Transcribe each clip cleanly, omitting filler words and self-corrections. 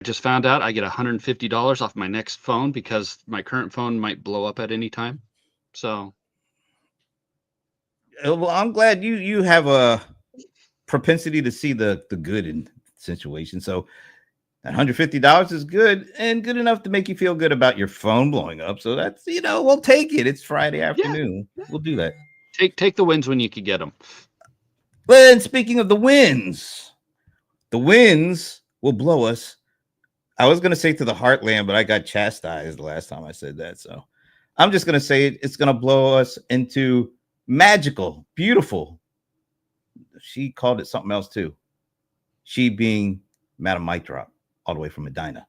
just found out I get $150 off my next phone because my current phone might blow up at any time. So, Well, I'm glad you have a propensity to see the good in situations. So $150 is good and good enough to make you feel good about your phone blowing up. So that's, we'll take it. It's Friday afternoon. We'll do that. take the wins when you can get them. Well, and speaking of the winds will blow us. I was going to say to the heartland, but I got chastised the last time I said that. So I'm just going to say it's going to blow us into magical, beautiful. She called it something else too. She being Madam Mic Drop, all the way from Medina.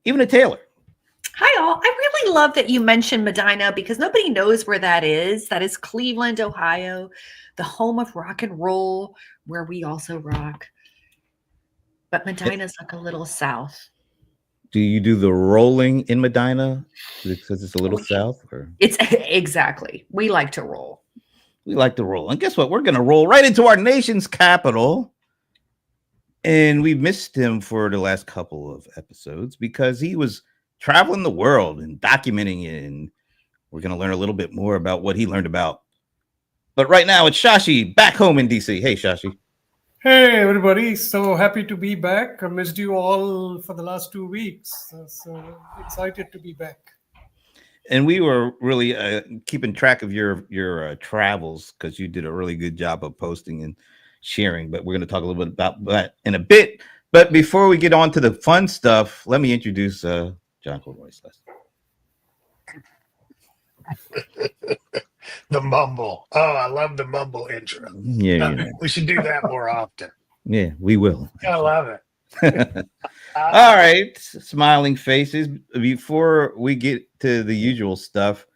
Even a Taylor. Hi, all. I really love that you mentioned Medina because nobody knows where that is. That is Cleveland, Ohio, the home of rock and roll, where we also rock. But Medina's like a little south. Do you do the rolling in Medina because it's a little south? Or? It's exactly. We like to roll. We like to roll. And guess what? We're going to roll right into our nation's capital. And we missed him for the last couple of episodes because he was traveling the world and documenting it. And we're going to learn a little bit more about what he learned about. But right now, it's Shashi back home in DC. Hey, Shashi. Hey, everybody. So happy to be back. I missed you all for the last 2 weeks. So excited to be back. And we were really keeping track of your travels because you did a really good job of posting and sharing. But we're going to talk a little bit about that in a bit. But before we get on to the fun stuff, let me introduce John Corroyce. The mumble. Oh, I love the mumble intro. Yeah. We should do that more often. Yeah, we will. I love it. All right, smiling faces. Before we get to the usual stuff,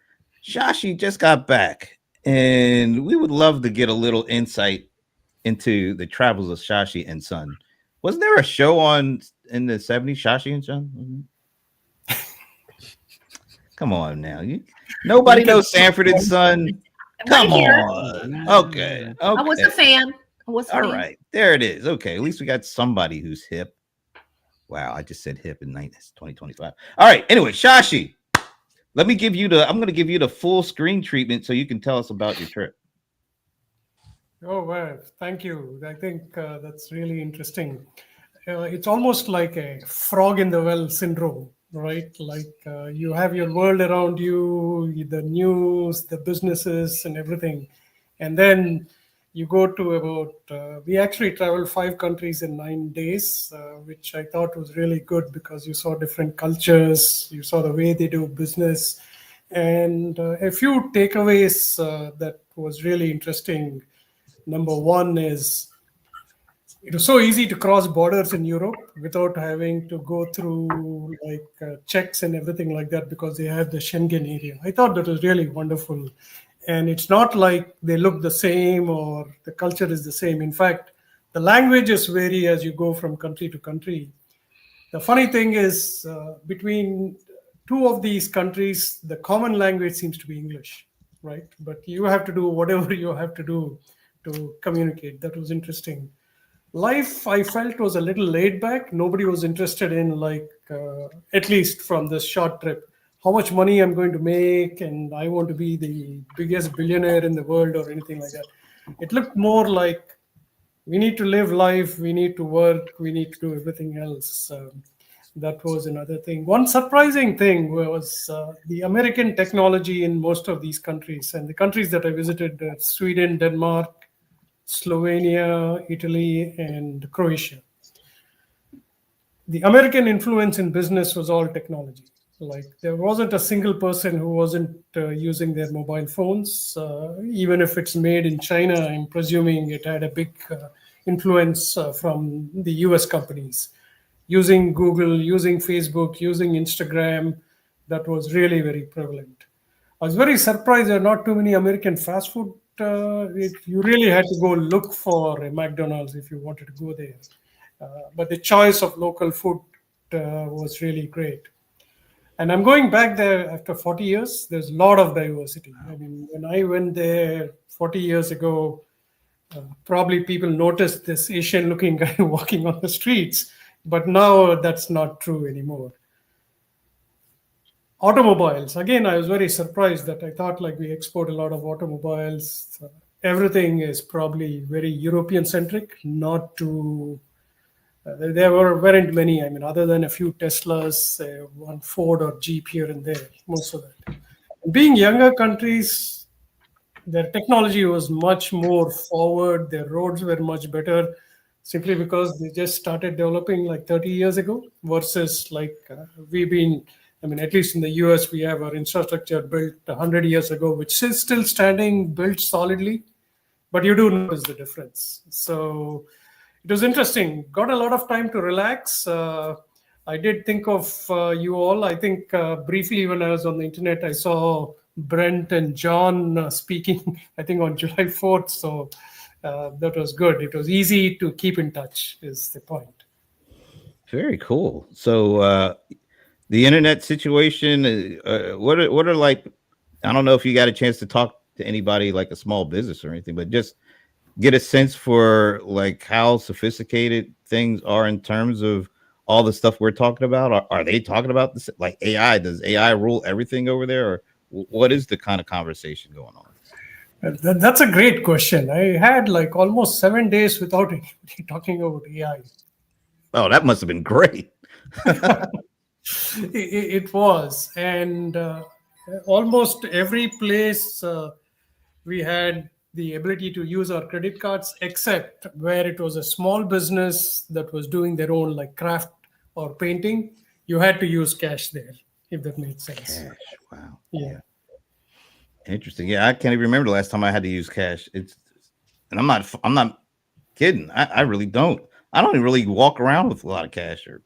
Shashi just got back, and we would love to get a little insight into the travels of Shashi and Son. Wasn't there a show on in the 70s, Shashi and Son? Come on now. Nobody knows Sanford and Son. Come on. Okay. I was a fan. All right. There it is. Okay. At least we got somebody who's hip. Wow. I just said hip in 2025. All right. Anyway, Shashi, I'm going to give you the full screen treatment so you can tell us about your trip. Oh, well, thank you. I think that's really interesting. It's almost like a frog in the well syndrome, right? Like you have your world around you, the news, the businesses and everything. And then you go to about, we actually traveled 5 countries in 9 days, which I thought was really good because you saw different cultures, you saw the way they do business. And a few takeaways that was really interesting. Number one is it was so easy to cross borders in Europe without having to go through like checks and everything like that because they have the Schengen area. I thought that was really wonderful. And it's not like they look the same or the culture is the same. In fact, the languages vary as you go from country to country. The funny thing is between 2 of these countries, the common language seems to be English, right? But you have to do whatever you have to do to communicate. That was interesting. Life, I felt, was a little laid back. Nobody was interested in, like, at least from this short trip, how much money I'm going to make, and I want to be the biggest billionaire in the world or anything like that. It looked more like we need to live life, we need to work, we need to do everything else. That was another thing. One surprising thing was the American technology in most of these countries. And the countries that I visited, Sweden, Denmark, Slovenia, Italy, and Croatia. The American influence in business was all technology. Like there wasn't a single person who wasn't using their mobile phones. Even if it's made in China, I'm presuming it had a big influence from the US companies. Using Google, using Facebook, using Instagram, that was really very prevalent. I was very surprised there are not too many American fast food. You really had to go look for a McDonald's if you wanted to go there. But the choice of local food was really great. And I'm going back there after 40 years. There's a lot of diversity. I mean, when I went there 40 years ago, probably people noticed this Asian-looking guy walking on the streets. But now that's not true anymore. Automobiles, again, I was very surprised that I thought like we export a lot of automobiles. Everything is probably very European centric, not too. There weren't many. I mean, other than a few Teslas, one Ford or Jeep here and there, most of that. Being younger countries, their technology was much more forward. Their roads were much better, simply because they just started developing like 30 years ago. Versus like we've been. I mean, at least in the US, we have our infrastructure built 100 years ago, which is still standing, built solidly. But you do notice the difference. So it was interesting. Got a lot of time to relax. I did think of you all. I think briefly when I was on the internet, I saw Brent and John speaking, I think on July 4th. So that was good. It was easy to keep in touch, is the point. Very cool. So the internet situation, what are like, I don't know if you got a chance to talk to anybody like a small business or anything, but just get a sense for like how sophisticated things are in terms of all the stuff we're talking about. Are they talking about this like AI? Does AI rule everything over there, or what is the kind of conversation going on? That's a great question. I had like almost 7 days without anybody talking about AI. Oh, that must have been great. It was, and almost every place we had the ability to use our credit cards, except where it was a small business that was doing their own like craft or painting. You had to use cash there, if that made sense. Cash. Wow. Yeah. Interesting. Yeah, I can't even remember the last time I had to use cash. And I'm not kidding. I really don't. I don't even really walk around with a lot of cash, or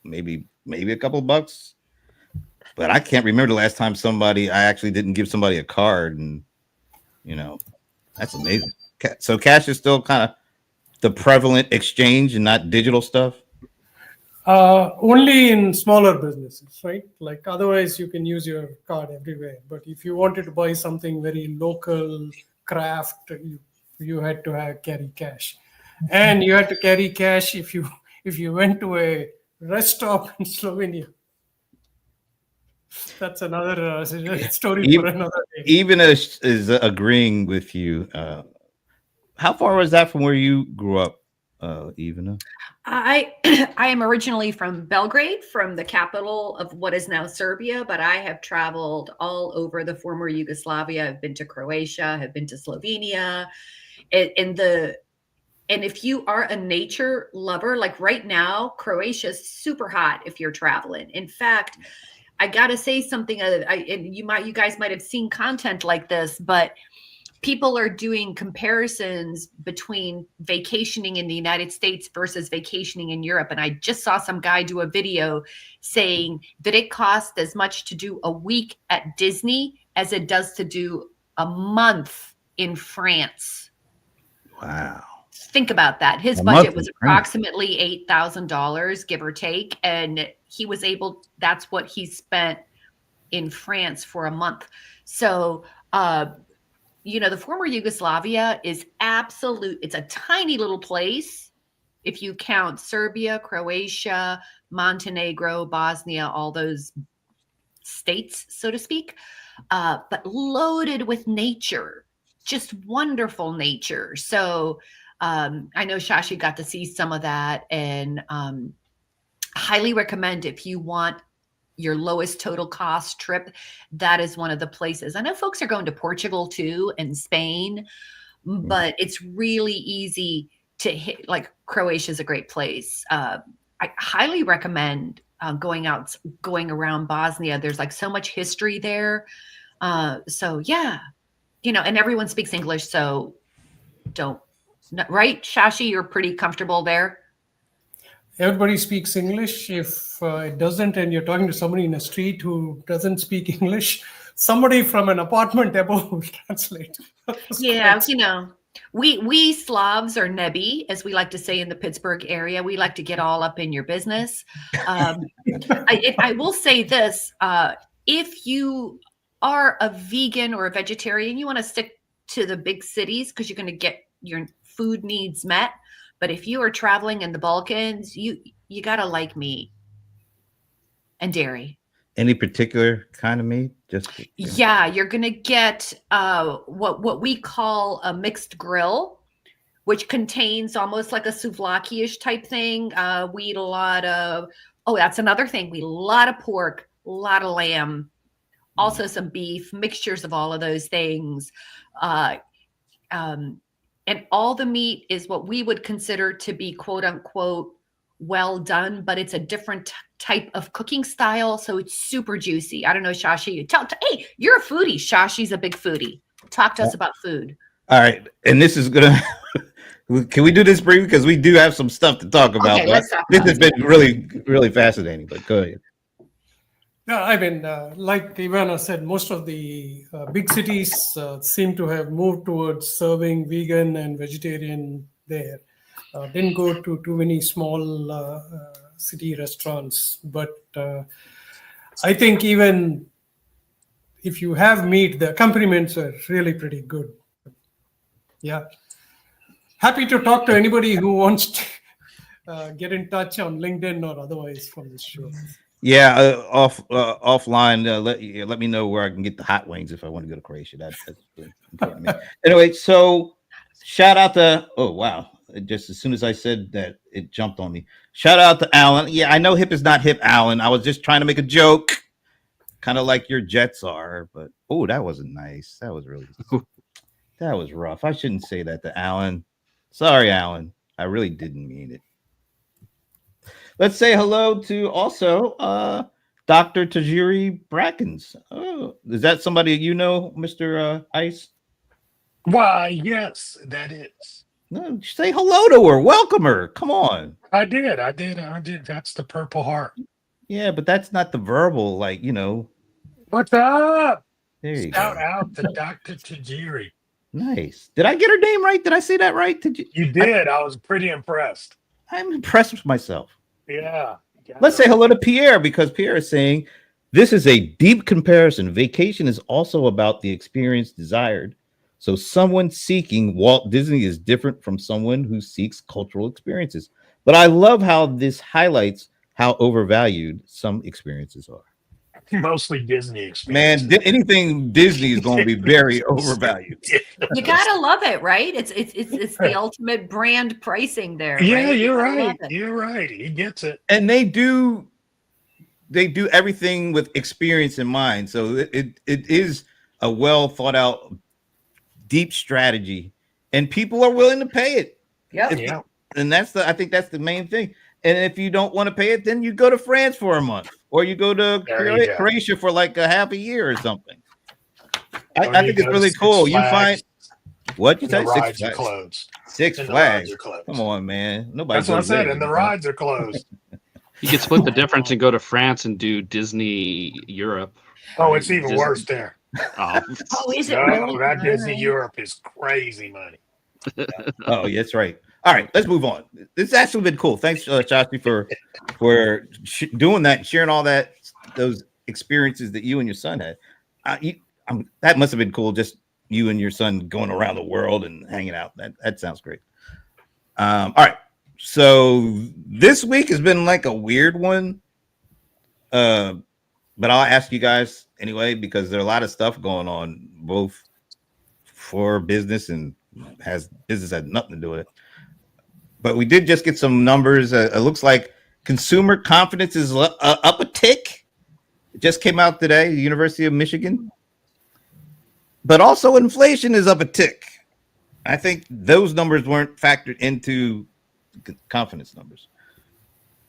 maybe a couple of bucks. But I can't remember the last time I actually didn't give somebody a card, and that's amazing. So cash is still kind of the prevalent exchange and not digital stuff. Only in smaller businesses, right? Like otherwise you can use your card everywhere. But if you wanted to buy something very local, craft, you had to carry cash. And you had to carry cash if you went to a rest stop in Slovenia. That's another story for another day. Even as is agreeing with you, how far was that from where you grew up, Ivana? I am originally from Belgrade, from the capital of what is now Serbia, but I have traveled all over the former Yugoslavia. I've been to Croatia, have been to Slovenia, and if you are a nature lover, like right now, Croatia is super hot if you're traveling. In fact, I gotta say something. And you guys might have seen content like this, but people are doing comparisons between vacationing in the United States versus vacationing in Europe. And I just saw some guy do a video saying that it costs as much to do a week at Disney as it does to do a month in France. Wow. Think about that. His budget was approximately $8,000, give or take. And he was that's what he spent in France for a month. So, the former Yugoslavia is it's a tiny little place. If you count Serbia, Croatia, Montenegro, Bosnia, all those states, so to speak, but loaded with nature, just wonderful nature. So I know Shashi got to see some of that, and highly recommend if you want your lowest total cost trip, that is one of the places. I know folks are going to Portugal too and Spain, but it's really easy to hit. Like Croatia is a great place. I highly recommend going around Bosnia. There's like so much history there. So yeah, and everyone speaks English. So right, Shashi, you're pretty comfortable there. Everybody speaks English. If it doesn't, and you're talking to somebody in a street who doesn't speak English, somebody from an apartment above will translate. Yeah, we Slavs are nebi, as we like to say in the Pittsburgh area. We like to get all up in your business. I will say this: if you are a vegan or a vegetarian, you want to stick to the big cities because you're going to get your food needs met. But if you are traveling in the Balkans, you gotta like meat and dairy. Any particular kind of meat? Just Yeah, you're gonna get what we call a mixed grill, which contains almost like a souvlaki-ish type thing. We eat a lot of, oh, that's another thing. We eat a lot of pork, a lot of lamb, also some beef, mixtures of all of those things. And all the meat is what we would consider to be quote unquote well done, but it's a different type of cooking style. So it's super juicy. I don't know, Shashi, hey, you're a foodie. Shashi's a big foodie. Talk to us about food. All right. And this is going to, can we do this brief? Because we do have some stuff to talk about. Okay, let's talk this about has been really, really fascinating, but go ahead. Yeah, I mean, like Ivana said, most of the big cities seem to have moved towards serving vegan and vegetarian there. Didn't go to too many small city restaurants. But I think even if you have meat, the accompaniments are really pretty good. Yeah. Happy to talk to anybody who wants to get in touch on LinkedIn or otherwise from this show. Yeah, offline. Let me know where I can get the hot wings if I want to go to Croatia. That's really important to me. Anyway, so shout out to, oh wow, just as soon as I said that, it jumped on me. Shout out to Alan. Yeah, I know hip is not hip, Alan. I was just trying to make a joke, kind of like your Jets are. But oh, that wasn't nice. That was really, that was rough. I shouldn't say that to Alan. Sorry, Alan. I really didn't mean it. Let's say hello to also Dr. Tajiri Brackens. Oh, is that somebody you know, Mr. Ice? Why, yes, that is. No, say hello to her. Welcome her. Come on. I did. That's the Purple Heart. Yeah, but that's not the verbal, like, you know. What's up? There you Shout go. out to Dr. Tajiri. Nice. Did I get her name right? Did I say that right? You did. I was pretty impressed. I'm impressed with myself. Yeah. Let's say hello to Pierre, because Pierre is saying this is a deep comparison. Vacation is also about the experience desired. So someone seeking Walt Disney is different from someone who seeks cultural experiences. But I love how this highlights how overvalued some experiences are. Mostly Disney experience. Man, anything Disney is going to be very overvalued. You gotta love it, right? It's the ultimate brand pricing there. Yeah, right? you're I love right. it. You're right. He gets it. And they do everything with experience in mind. So it is a well thought out, deep strategy, and people are willing to pay it. Yep. Yeah. And I think that's the main thing. And if you don't want to pay it, then you go to France for a month, or you go to Croatia for like a half a year or something. I think it's really cool. You find what you say? Rides are closed. Six Flags. Come on, man. Nobody. That's what I said. And the rides are closed. You could split the difference and go to France and do Disney Europe. Oh, it's even worse there. Oh, Is it No, really? that Disney Europe is crazy money. Oh, yeah, that's right. All right, let's move on. This has actually been cool. Thanks, Shashi, for doing that and sharing all those experiences that you and your son had. That must have been cool. Just you and your son going around the world and hanging out. That sounds great. All right. So this week has been like a weird one. But I'll ask you guys anyway, because there's a lot of stuff going on, both for business and business had nothing to do with it. But we did just get some numbers. It looks like consumer confidence is up a tick. It just came out today, the University of Michigan. But also inflation is up a tick. I think those numbers weren't factored into confidence numbers.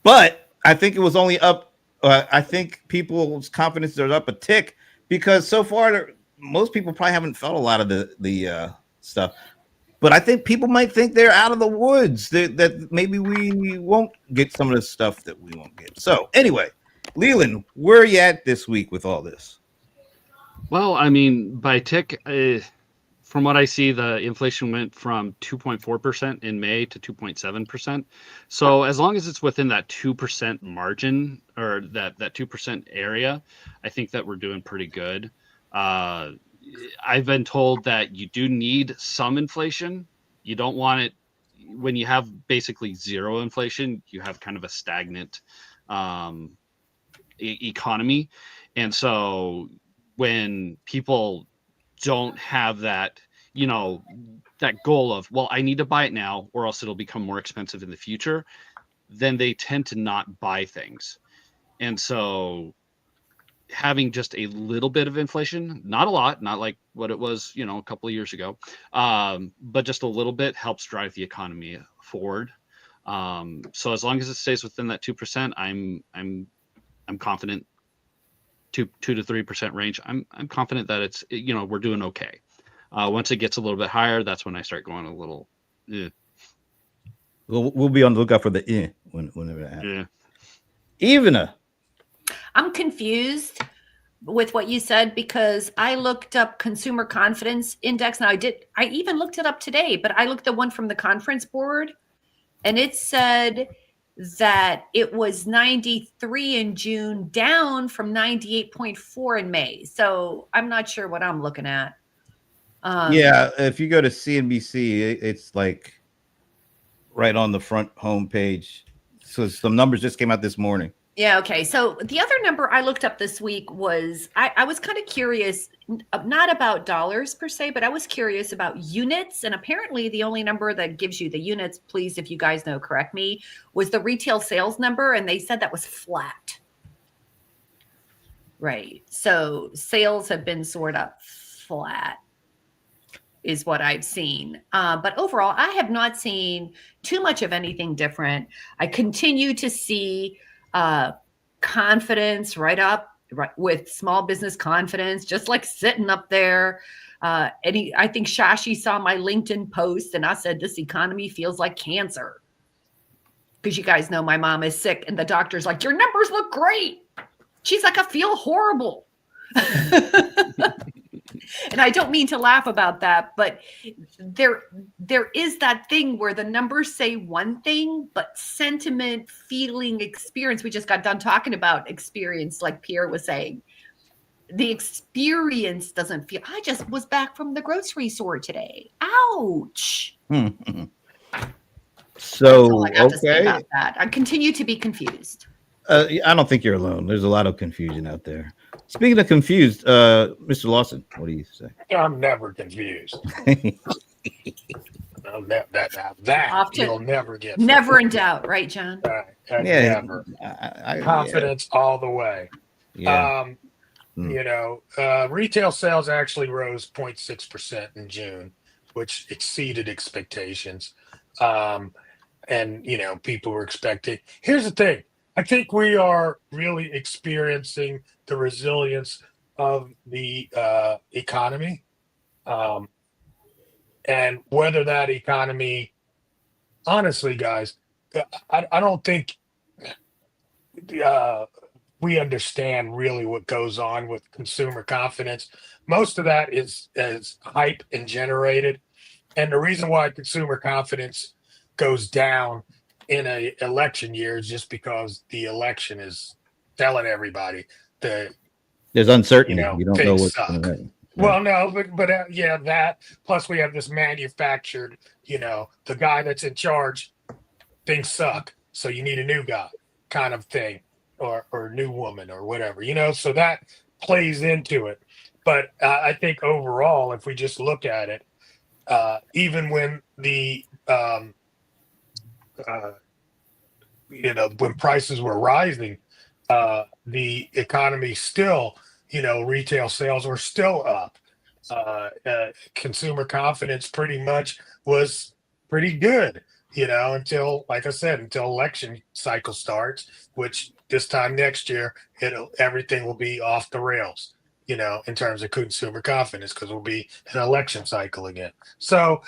But I think it was only up. I think people's confidence are up a tick because so far, most people probably haven't felt a lot of the stuff. But I think people might think they're out of the woods, that maybe we won't get some of the stuff that we won't get. So anyway, Leland, where are you at this week with all this? well, I mean, by tick, from what I see, the inflation went from 2.4% in May to 2.7%. So as long as it's within that 2% margin or that 2% area, I think that we're doing pretty good. I've been told that you do need some inflation. You don't want it, when you have basically zero inflation, you have kind of a stagnant economy. And so when people don't have that, that goal of, well, I need to buy it now or else it'll become more expensive in the future, then they tend to not buy things. And so having just a little bit of inflation, not a lot, not like what it was, a couple of years ago, but just a little bit helps drive the economy forward. So as long as it stays within that 2%, I'm confident. 2 to 3% range. I'm confident that it's, we're doing okay. Once it gets a little bit higher, that's when I start going a little. We'll be on the lookout for the whenever that happens. Yeah. Evena. I'm confused with what you said because I looked up consumer confidence index. Now I even looked it up today, but I looked the one from the conference board and it said that it was 93 in June, down from 98.4 in May. So I'm not sure what I'm looking at. Yeah, if you go to CNBC, it's like right on the front homepage. So some numbers just came out this morning. Yeah, okay. So the other number I looked up this week was, I was kind of curious, not about dollars per se, but I was curious about units. And apparently the only number that gives you the units, please, if you guys know, correct me, was the retail sales number. And they said that was flat. Right. So sales have been sort of flat is what I've seen. But overall, I have not seen too much of anything different. I continue to see confidence right with small business confidence, just like sitting up there. I think Shashi saw my LinkedIn post and I said, this economy feels like cancer. Because you guys know my mom is sick and the doctor's like, your numbers look great. She's like, I feel horrible. And I don't mean to laugh about that, but there is that thing where the numbers say one thing, but sentiment, feeling, experience, we just got done talking about experience, like Pierre was saying. The experience doesn't feel, I just was back from the grocery store today. Ouch. So, I have to say about that. I continue to be confused. I don't think you're alone. There's a lot of confusion out there. Speaking of confused, Mr. Lawson, what do you say? I'm never confused. You'll never get. Never in doubt, right, John? Never. Confidence all the way. Yeah. Retail sales actually rose 0.6% in June, which exceeded expectations. And people were expecting. Here's the thing. I think we are really experiencing the resilience of the economy. And whether that economy, honestly, guys, I don't think we understand really what goes on with consumer confidence. Most of that is hype and generated. And the reason why consumer confidence goes down in an election year is just because the election is telling everybody that there's uncertainty. You don't know what's going to happen. Right. Well, no, but that plus we have this manufactured, the guy that's in charge, things suck, so you need a new guy kind of thing, or new woman or whatever, so that plays into it. But I think overall, if we just look at it, even when the when prices were rising, the economy still, retail sales were still up. Consumer confidence pretty much was pretty good, until, like I said, until election cycle starts, which this time next year, everything will be off the rails, in terms of consumer confidence, because we'll be an election cycle again. So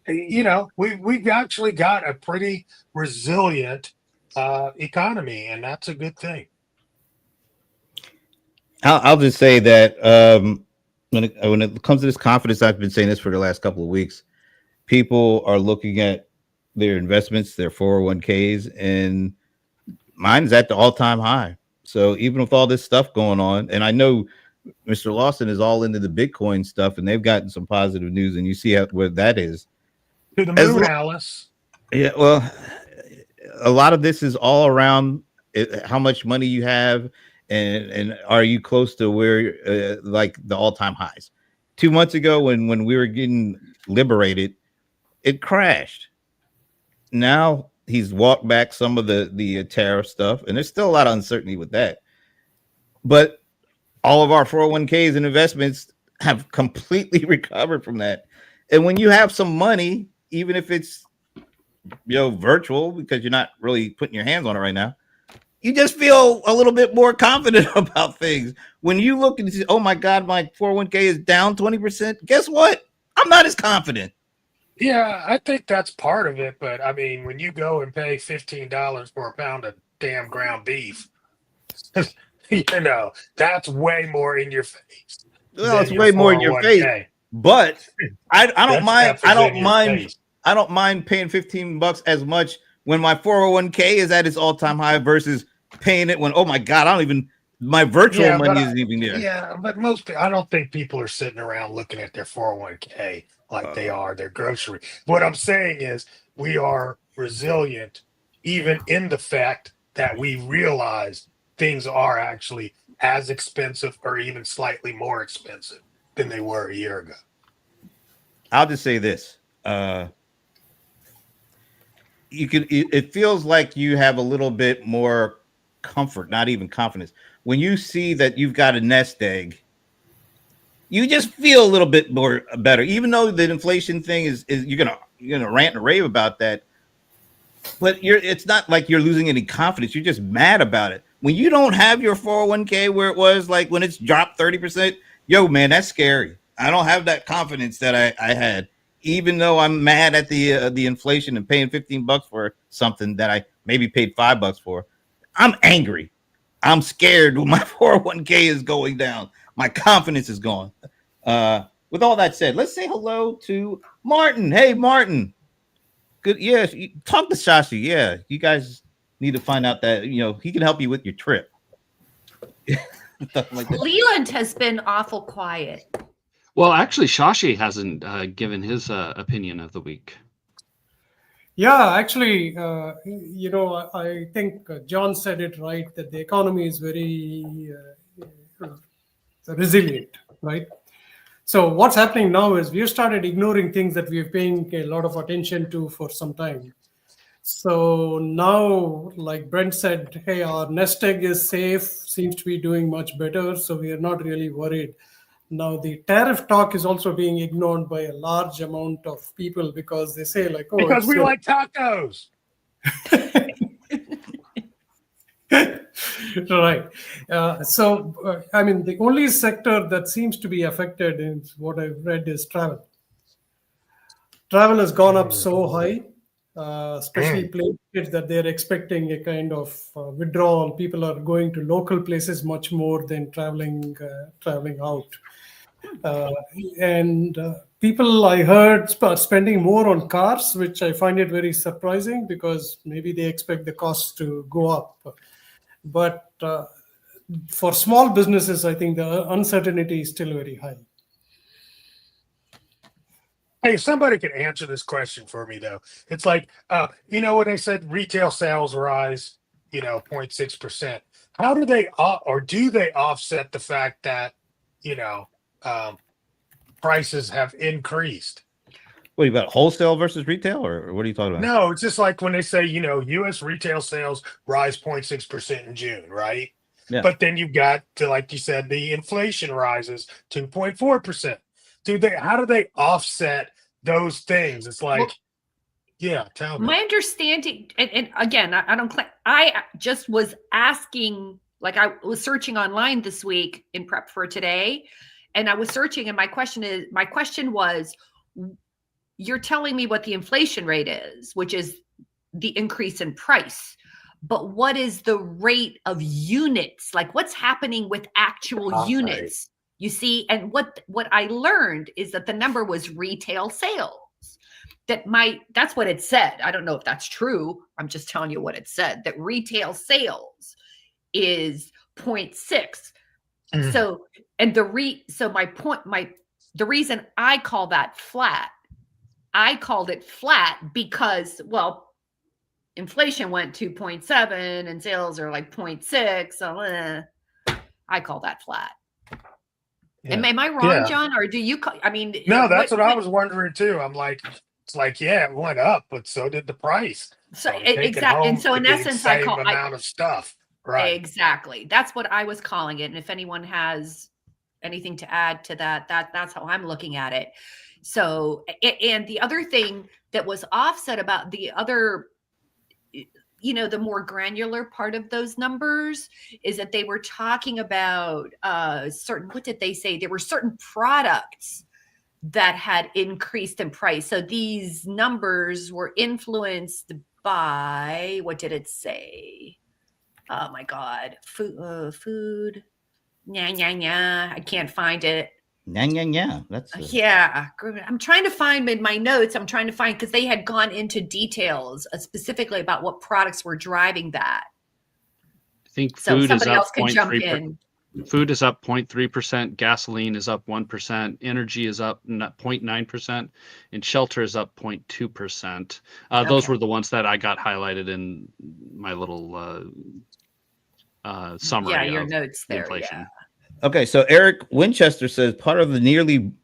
we've actually got a pretty resilient economy, and that's a good thing. I'll just say that when it comes to this confidence, I've been saying this for the last couple of weeks. People are looking at their investments, their 401ks, and mine's at the all-time high. So even with all this stuff going on, and I know Mr. Lawson is all into the Bitcoin stuff, and they've gotten some positive news, and you see where that is. To the moon, Alice. Yeah, well, a lot of this is all around how much money you have, and are you close to where like the all-time highs. 2 months ago, when we were getting liberated, it crashed. Now he's walked back some of the tariff stuff, and there's still a lot of uncertainty with that. But all of our 401ks and investments have completely recovered from that. And when you have some money, even if it's virtual because you're not really putting your hands on it right now, you just feel a little bit more confident about things. When you look and see, oh my God, my 401k is down 20%. Guess what? I'm not as confident. Yeah, I think that's part of it. But I mean, when you go and pay $15 for a pound of damn ground beef, that's way more in your face Well, it's than your way more in your face. 401k. But I don't That's mind. F I is in don't your mind. face. I don't mind paying $15 as much when my 401k is at its all-time high versus paying it when, oh my God, I don't even, my virtual Yeah, but money isn't even there. Yeah, but I don't think people are sitting around looking at their 401k like they are their grocery. What I'm saying is we are resilient, even in the fact that we realize things are actually as expensive or even slightly more expensive than they were a year ago. I'll just say this. It feels like you have a little bit more comfort, not even confidence. When you see that you've got a nest egg, you just feel a little bit more better, even though the inflation thing is you're gonna rant and rave about that. But it's not like you're losing any confidence. You're just mad about it. When you don't have your 401k where it was like when it's dropped 30%, yo, man, that's scary. I don't have that confidence that I had, even though I'm mad at the inflation and paying $15 for something that I maybe paid $5 for. I'm angry. I'm scared when my 401k is going down. My confidence is gone. With all that said, let's say hello to Martin. Hey, Martin. Good. Yes. Talk to Shashi. Yeah. You guys need to find out that, he can help you with your trip. Like Leland has been awful quiet. Well, actually, Shashi hasn't given his opinion of the week. Yeah, actually, I think John said it right, that the economy is very resilient, right? So what's happening now is we've started ignoring things that we're paying a lot of attention to for some time. So now, like Brent said, hey, our nest egg is safe, seems to be doing much better, so we are not really worried. Now, the tariff talk is also being ignored by a large amount of people because they say like, oh, because we like tacos. Right. I mean, the only sector that seems to be affected in what I've read is travel. Travel has gone up so high, especially places that they're expecting a kind of withdrawal. People are going to local places much more than traveling out. People I heard are spending more on cars, which I find it very surprising because maybe they expect the costs to go up. But for small businesses, I think the uncertainty is still very high. Hey, somebody could answer this question for me, though. It's like, when they said retail sales rise, 0.6%. How do they, or do they offset the fact that, prices have increased? What are you about, wholesale versus retail, or what are you talking about? No, it's just like when they say, U.S. retail sales rise 0.6% in June, right? Yeah. But then you've got, like you said, the inflation rises 2.4%. How do they offset those things? It's like, tell me. My understanding, and again, I just was asking, like I was searching online this week in prep for today, and I was searching, and my question was, you're telling me what the inflation rate is, which is the increase in price, but what is the rate of units? Like what's happening with actual units? Right. You see, and what I learned is that the number was retail sales. That's what it said. I don't know if that's true. I'm just telling you what it said, that retail sales is 0.6. Mm-hmm. So my point, the reason I call that flat, I called it flat because, well, inflation went 2.7 and sales are like 0.6. So I call that flat. Yeah. Am I wrong, Yeah. John? Or do you, I mean, No, that's what I was wondering too. I'm like, it's like, yeah, it went up, but so did the price. So taking exactly. And home so in the essence, same amount of stuff. Right. Exactly. That's what I was calling it. And if anyone has anything to add to that, that's how I'm looking at it. So, and the other thing that was offset about the other, the more granular part of those numbers is that they were talking about certain, what did they say? There were certain products that had increased in price. So these numbers were influenced by, what did it say? Oh my God, food. Yeah. I can't find it. Yeah. That's Yeah. I'm trying to find in my notes. I'm trying to find because they had gone into details specifically about what products were driving that. I think So food is somebody up else can jump 0.3%. in. Food is up 0.3%. Gasoline is up 1%. Energy is up 0.9%, and shelter is up 0.2%. Those Okay. were the ones that I got highlighted in my little summary. Yeah, your of notes the there. inflation. Yeah. Okay, so Eric Winchester says part of the nearly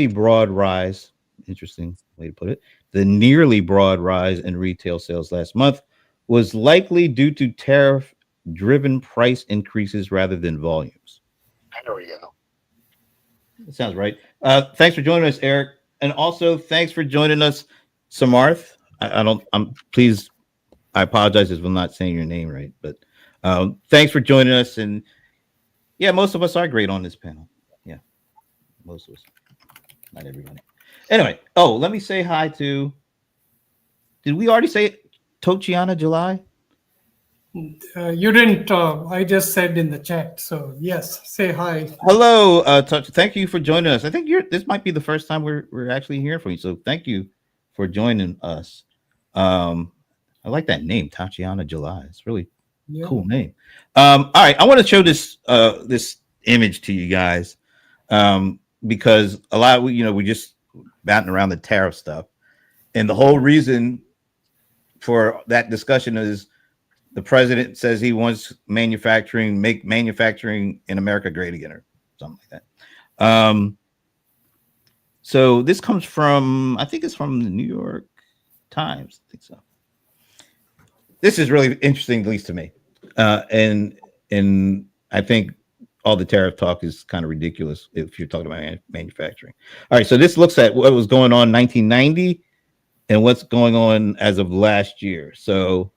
broad rise, interesting way to put it, the nearly broad rise in retail sales last month was likely due to tariff-driven price increases rather than volumes. There we go. That sounds right. Thanks for joining us, Eric, and also thanks for joining us, Samarth. Please, I apologize if I'm not saying your name right, but thanks for joining us. And yeah, most of us are great on this panel. Yeah, most of us. Not everybody. Anyway, let me say hi to. Did we already say Tochiana July? You didn't. I just said in the chat. So yes, say hi. Hello, thank you for joining us. I think this might be the first time we're actually hearing from you. So thank you for joining us. I like that name, Tatiana July. It's really cool name. All right, I want to show this image to you guys because a lot we just batting around the tariff stuff, and the whole reason for that discussion is the president says he wants make manufacturing in America great again, or something like that. So this comes from, I think it's from the New York Times. I think so. This is really interesting, at least to me. And I think all the tariff talk is kind of ridiculous if you're talking about manufacturing. All right, so this looks at what was going on in 1990 and what's going on as of last year. So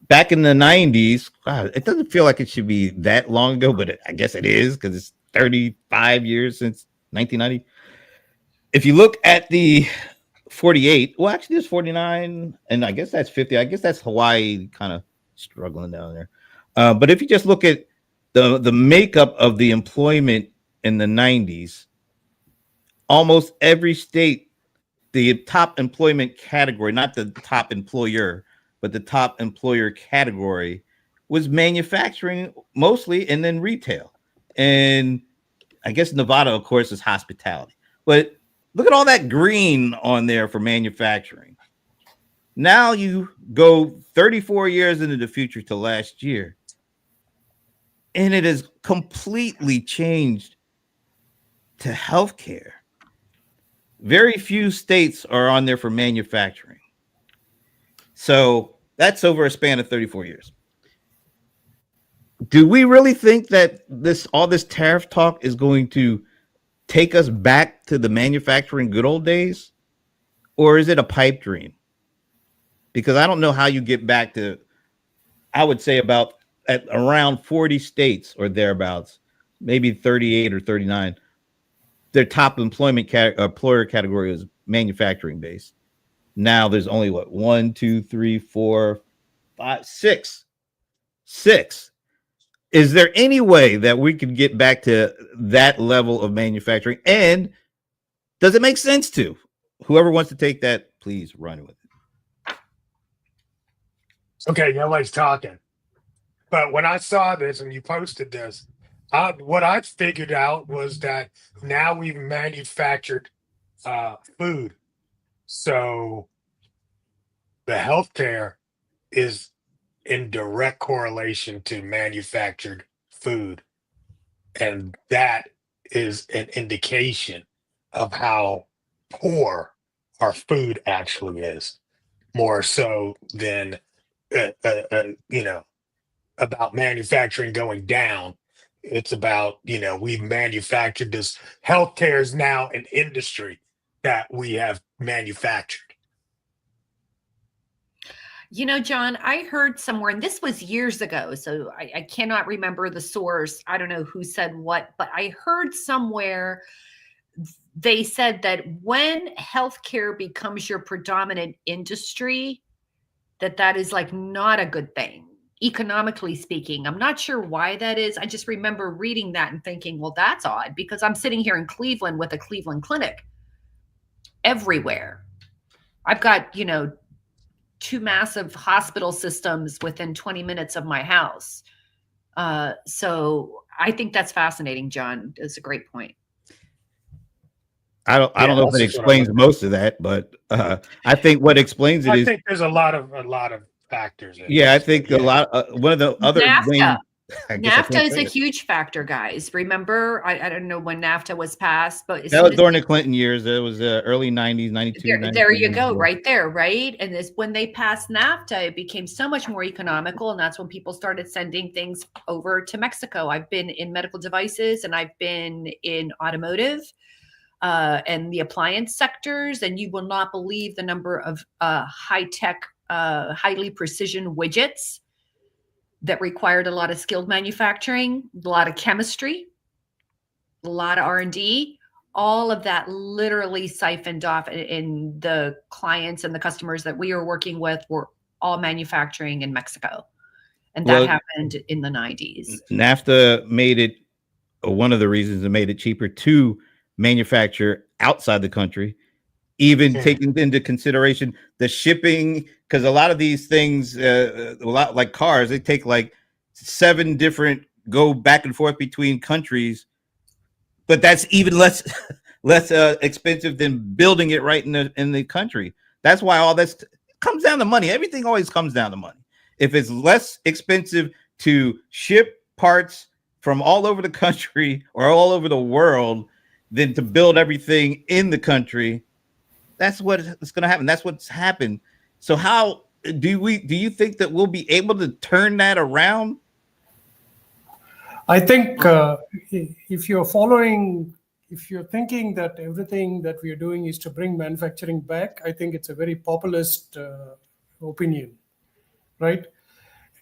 back in the 90s, wow, it doesn't feel like it should be that long ago, but I guess it is because it's 35 years since 1990. If you look at the 48, well, actually, there's 49, and I guess that's 50. I guess that's Hawaii kind of struggling down there. But if you just look at the makeup of the employment in the 90s, almost every state, the top employment category, not the top employer, but the top employer category was manufacturing mostly, and then retail. And I guess Nevada, of course, is hospitality. But look at all that green on there for manufacturing. Now you go 34 years into the future to last year, and it has completely changed to healthcare. Very few states are on there for manufacturing. So that's over a span of 34 years. Do we really think that all this tariff talk is going to take us back to the manufacturing good old days? Or is it a pipe dream? Because I don't know how you get back to, I would say at around 40 states or thereabouts, maybe 38 or 39. Their top employer category is manufacturing based. Now there's only 1, 2, 3, 4, 5, 6. 6. Is there any way that we could get back to that level of manufacturing? And does it make sense to? Whoever wants to take that, please run with it. Okay, nobody's talking. But when I saw this and you posted this, what I figured out was that now we've manufactured food. So the healthcare is in direct correlation to manufactured food. And that is an indication of how poor our food actually is, more so than, you know, about manufacturing going down. It's about, we've manufactured this. Healthcare is now an industry that we have manufactured. John, I heard somewhere, and this was years ago, so I cannot remember the source. I don't know who said what, but I heard somewhere they said that when healthcare becomes your predominant industry, that is like not a good thing, economically speaking. I'm not sure why that is. I just remember reading that and thinking, well, that's odd, because I'm sitting here in Cleveland with a Cleveland Clinic everywhere. I've got, two massive hospital systems within 20 minutes of my house. So I think that's fascinating, John. It's a great point. I don't know if it explains most of that, but I think what explains it I is. think there's a lot of factors. I think a lot. One of the other NAFTA. main, NAFTA is a huge factor, guys. Remember, I don't know when NAFTA was passed, but that was during the Clinton years. It was early 90s, 92. There you go, right there, right? And this, when they passed NAFTA, it became so much more economical, and that's when people started sending things over to Mexico. I've been in medical devices, and I've been in automotive and the appliance sectors, and you will not believe the number of high-tech, highly precision widgets that required a lot of skilled manufacturing, a lot of chemistry, a lot of R&D. All of that literally siphoned off, in the clients and the customers that we were working with were all manufacturing in Mexico. And that happened in the 90s. NAFTA made it, one of the reasons it made it cheaper to manufacture outside the country, even taking into consideration the shipping, because a lot of these things, a lot like cars, they take like 7 different, go back and forth between countries, but that's even less expensive than building it right in the country. That's why all this comes down to money. Everything always comes down to money. If it's less expensive to ship parts from all over the country or all over the world than to build everything in the country, that's what is going to happen. That's what's happened. So how do you think that we'll be able to turn that around? I think if you're thinking that everything that we are doing is to bring manufacturing back, I think it's a very populist opinion, right?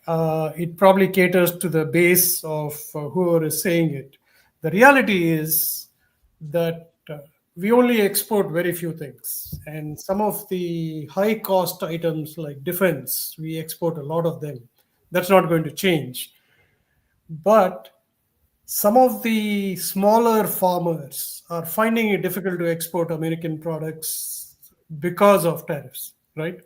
It probably caters to the base of whoever is saying it. The reality is that we only export very few things, and some of the high cost items like defense, we export a lot of them. That's not going to change. But some of the smaller farmers are finding it difficult to export American products because of tariffs, right?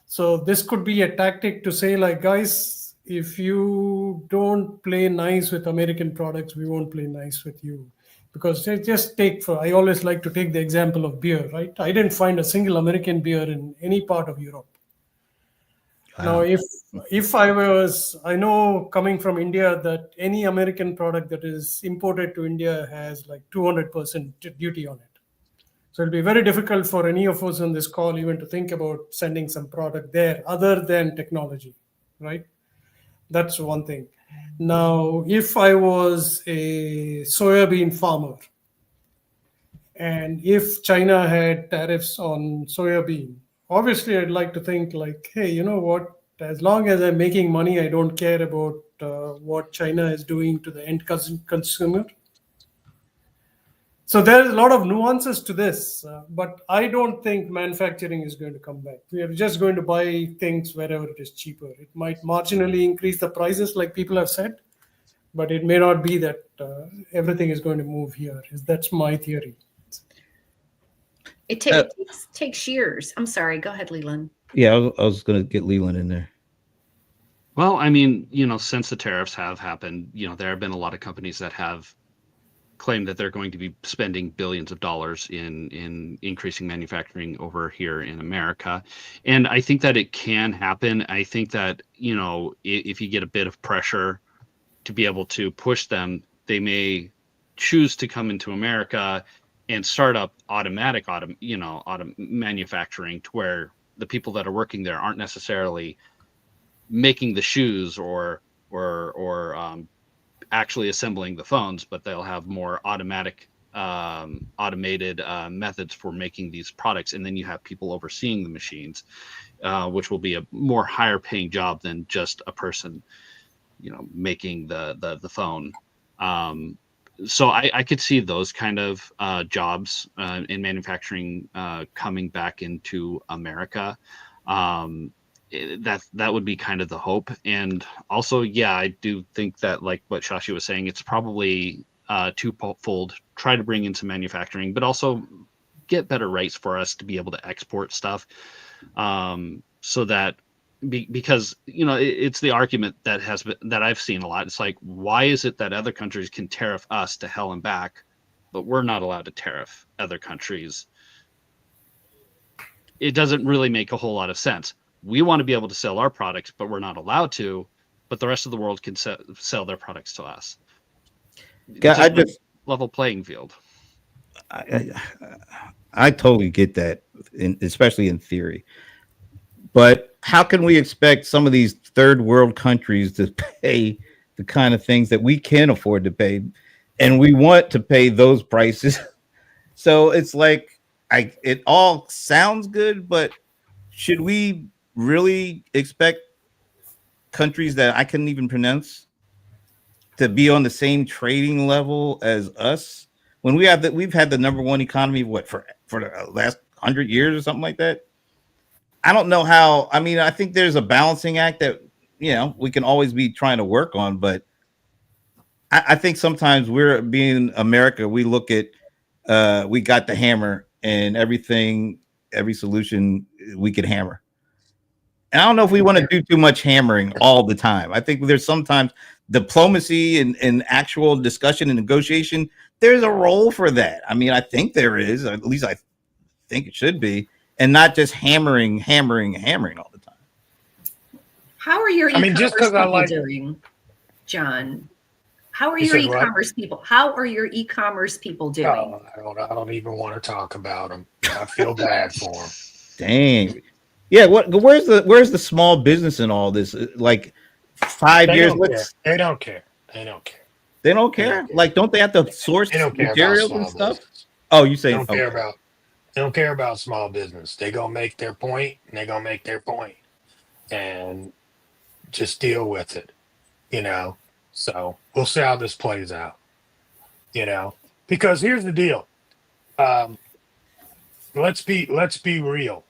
So this could be a tactic to say, like, guys, if you don't play nice with American products, we won't play nice with you. Because I always like to take the example of beer, right? I didn't find a single American beer in any part of Europe. Wow. Now, if I know coming from India that any American product that is imported to India has like 200% duty on it. So it'll be very difficult for any of us on this call even to think about sending some product there other than technology, right? That's one thing. Now, if I was a soybean farmer, and if China had tariffs on soybean, obviously I'd like to think like, hey, you know what? As long as I'm making money, I don't care about what China is doing to the end consumer. So there's a lot of nuances to this, but I don't think manufacturing is going to come back. We are just going to buy things wherever it is cheaper. It might marginally increase the prices, like people have said, but it may not be that everything is going to move here. That's my theory. It takes years. I'm sorry. Go ahead, Leland. Yeah, I was going to get Leland in there. Well, I mean, since the tariffs have happened, there have been a lot of companies that have claim that they're going to be spending billions of dollars in increasing manufacturing over here in America. And I think that it can happen. I think that, you know, if you get a bit of pressure to be able to push them, they may choose to come into America and start up manufacturing to where the people that are working there aren't necessarily making the shoes or actually assembling the phones, but they'll have more automated methods for making these products, and then you have people overseeing the machines, which will be a more higher paying job than just a person, you know, making the phone. So I could see those kind of jobs in manufacturing coming back into America. That would be kind of the hope. And also, yeah, I do think that, like what Shashi was saying, it's probably twofold. Try to bring in some manufacturing, but also get better rates for us to be able to export stuff, so that because, you know, it's the argument that I've seen a lot. It's like, why is it that other countries can tariff us to hell and back, but we're not allowed to tariff other countries? It doesn't really make a whole lot of sense. We want to be able to sell our products, but we're not allowed to, but the rest of the world can sell their products to us. Yeah, I just level playing field. I totally get that, especially in theory. But how can we expect some of these third world countries to pay the kind of things that we can afford to pay, and we want to pay those prices? So it's like, it all sounds good, but should we really expect countries that I couldn't even pronounce to be on the same trading level as us when we've had the number one economy for the last 100 years or something like that? I don't know how. I mean, I think there's a balancing act that, you know, we can always be trying to work on, but I think sometimes we're being America. We look at we got the hammer and everything, every solution we could hammer. And I don't know if we want to do too much hammering all the time. I think there's sometimes diplomacy and actual discussion and negotiation. There's a role for that. I mean, I think there is. At least I think it should be, and not just hammering all the time. How are your I mean, just because I like doing, John? How are You your said what? e-commerce people? How are your e-commerce people doing? Oh, I don't even want to talk about them. I feel bad for them. Dang. Yeah. Where's the small business in all this? Like 5 They years. don't care. They don't care. They don't care. They don't care. They don't care. Like, don't they have to source They don't care materials about and small stuff? business. Oh, you say They don't care about. They don't care about small business. They gonna make their point, and they gonna make their point, and just deal with it. You know. So we'll see how this plays out. You know, because here's the deal. Let's be real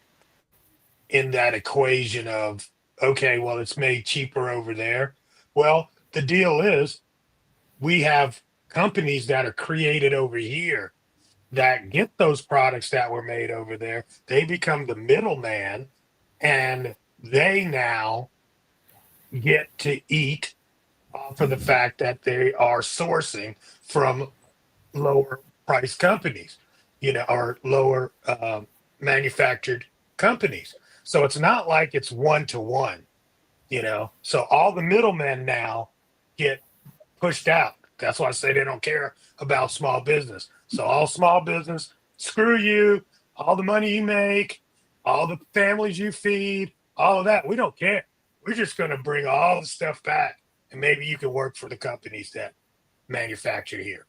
in that equation of, okay, well, it's made cheaper over there. Well, the deal is we have companies that are created over here that get those products that were made over there. They become the middleman, and they now get to eat off of the fact that they are sourcing from lower price companies, you know, or lower manufactured companies. So it's not like it's 1-to-1, you know. So all the middlemen now get pushed out. That's why I say they don't care about small business. So all small business, screw you, all the money you make, all the families you feed, all of that. We don't care. We're just going to bring all the stuff back, and maybe you can work for the companies that manufacture here.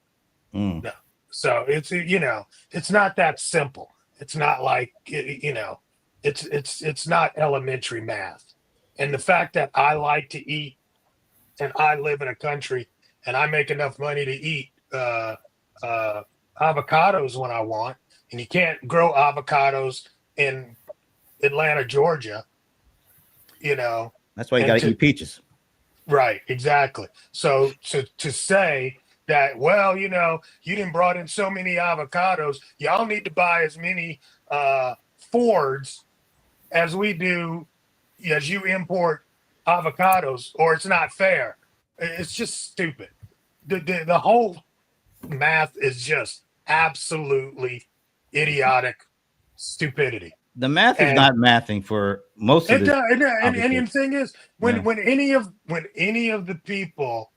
No. So it's, you know, it's not that simple. It's not like, you know, it's not elementary math. And the fact that I like to eat and I live in a country and I make enough money to eat avocados when I want, and you can't grow avocados in Atlanta, Georgia, you know. That's why you got to eat peaches. Right, exactly. So to say that, well, you know, you didn't brought in so many avocados, y'all need to buy as many Fords as we do, as you import avocados, or it's not fair. It's just stupid. The whole math is just absolutely idiotic stupidity. The math is And not mathing for most of And, this. and the thing is, when Yeah. when any of the people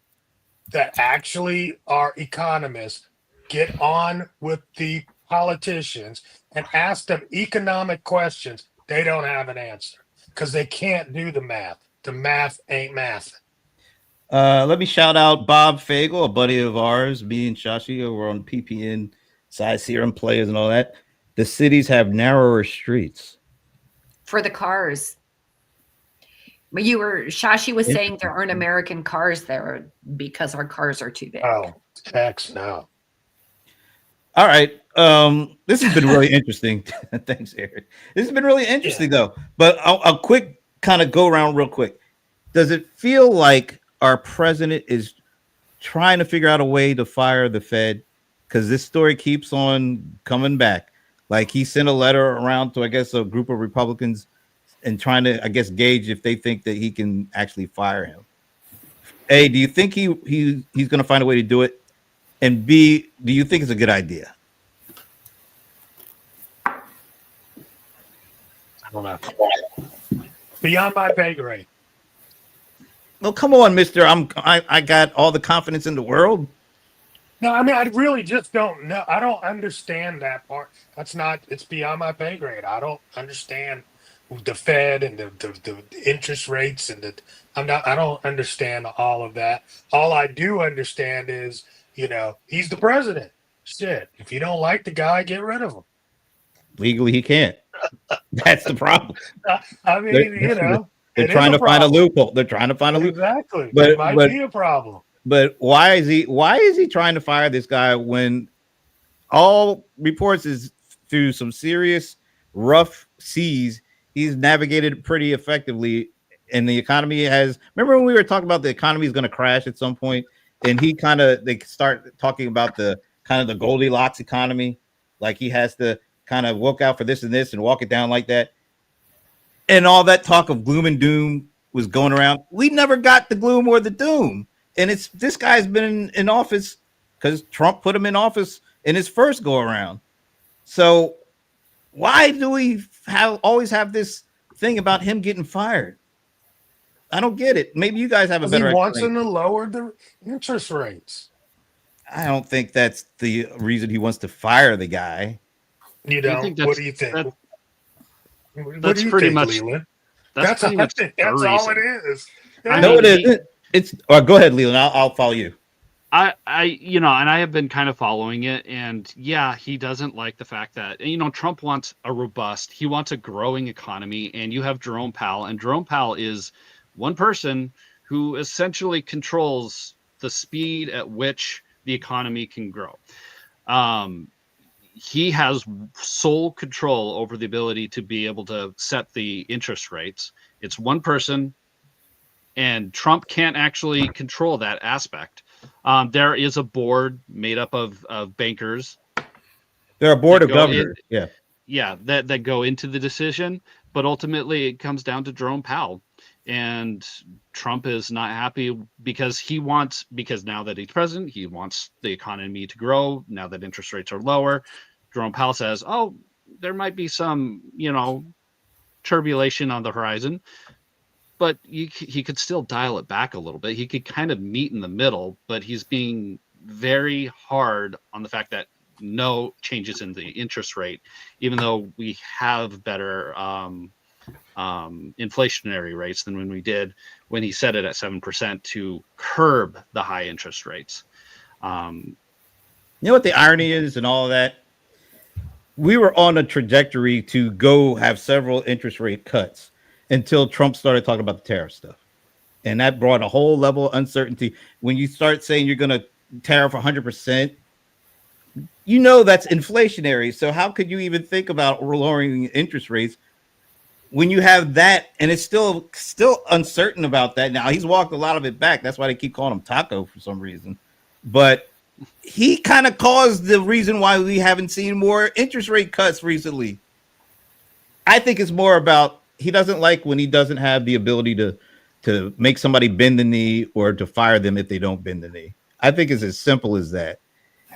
that actually are economists get on with the politicians and ask them economic questions, they don't have an answer because they can't do the math. The math ain't math. Let me shout out Bob Fagel, a buddy of ours. Me and Shashi over on PPN, size serum players and all that. The cities have narrower streets. For the cars. But Shashi was saying there aren't American cars there because our cars are too big. Oh, heck no. All right. This has been really interesting. Thanks, Eric. This has been really interesting, though. But a quick kind of go around real quick. Does it feel like our president is trying to figure out a way to fire the Fed? Because this story keeps on coming back. Like he sent a letter around to, I guess, a group of Republicans and trying to, I guess, gauge if they think that he can actually fire him. A, do you think he's going to find a way to do it? And B, do you think it's a good idea? I don't know. Beyond my pay grade. Well, come on, Mister. I got all the confidence in the world. No, I mean, I really just don't know. I don't understand that part. It's beyond my pay grade. I don't understand the Fed and the interest rates and I don't understand all of that. All I do understand is, he's the president. Shit. If you don't like the guy, get rid of him. Legally, he can't. That's the problem. I mean, They're trying to find a loophole. They're trying to find a loophole. Exactly. But It might be a problem. But why is he trying to fire this guy when all reports is through some serious rough seas? He's navigated it pretty effectively, and the economy has. Remember when we were talking about the economy is going to crash at some point, and they start talking about the kind of the Goldilocks economy, like he has to kind of look out for this and this and walk it down like that, and all that talk of gloom and doom was going around. We never got the gloom or the doom. And this guy's been in office because Trump put him in office in his first go around. So why do we always have this thing about him getting fired? I don't get it. Maybe you guys have a better. He wants them to lower the interest rates. I don't think that's the reason he wants to fire the guy. You don't. What do you think? That's pretty much. Leland? That's pretty much. That's all it is. I know it is. It's go ahead, Leland. I'll follow you. And I have been kind of following it, and yeah, he doesn't like the fact that Trump wants he wants a growing economy, and you have Jerome Powell, and Jerome Powell is one person who essentially controls the speed at which the economy can grow. He has sole control over the ability to be able to set the interest rates. It's one person. And Trump can't actually control that aspect. There is a board made up of bankers. There are a board of governors. That go into the decision. But ultimately, it comes down to Jerome Powell. And Trump is not happy because now that he's president, he wants the economy to grow. Now that interest rates are lower, Jerome Powell says, "Oh, there might be some, turbulation on the horizon." But he could still dial it back a little bit. He could kind of meet in the middle, but he's being very hard on the fact that no changes in the interest rate, even though we have better inflationary rates than when he set it at 7% to curb the high interest rates. You know what the irony is in all of that? We were on a trajectory to go have several interest rate cuts until Trump started talking about the tariff stuff. And that brought a whole level of uncertainty. When you start saying you're going to tariff 100%, that's inflationary. So how could you even think about lowering interest rates when you have that? And it's still uncertain about that. Now, he's walked a lot of it back. That's why they keep calling him Taco for some reason. But he kind of caused the reason why we haven't seen more interest rate cuts recently. I think it's more about he doesn't like when he doesn't have the ability to make somebody bend the knee or to fire them if they don't bend the knee. I think it's as simple as that.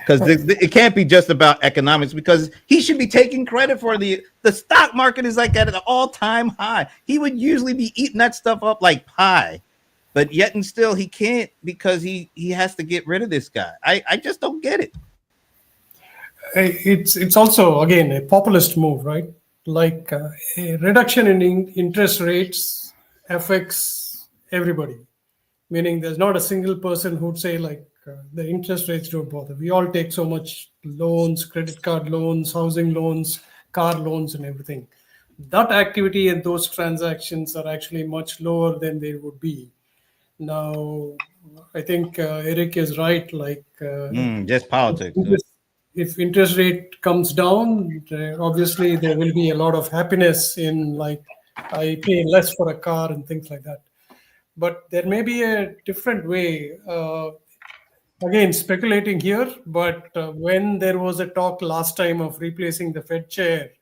because it can't be just about economics, because he should be taking credit for the stock market is like at an all-time high. He would usually be eating that stuff up like pie, but yet and still he can't, because he has to get rid of this guy. I just don't get it. It's also, again, a populist move, right? Like a reduction in interest rates affects everybody, meaning there's not a single person who'd say like the interest rates don't bother. We all take so much loans, credit card loans, housing loans, car loans, and everything. That activity and those transactions are actually much lower than they would be. Now, I think Eric is right. Like Just politics. if interest rate comes down, obviously there will be a lot of happiness in like I pay less for a car and things like that. But there may be a different way. Again, speculating here, but when there was a talk last time of replacing the Fed chair,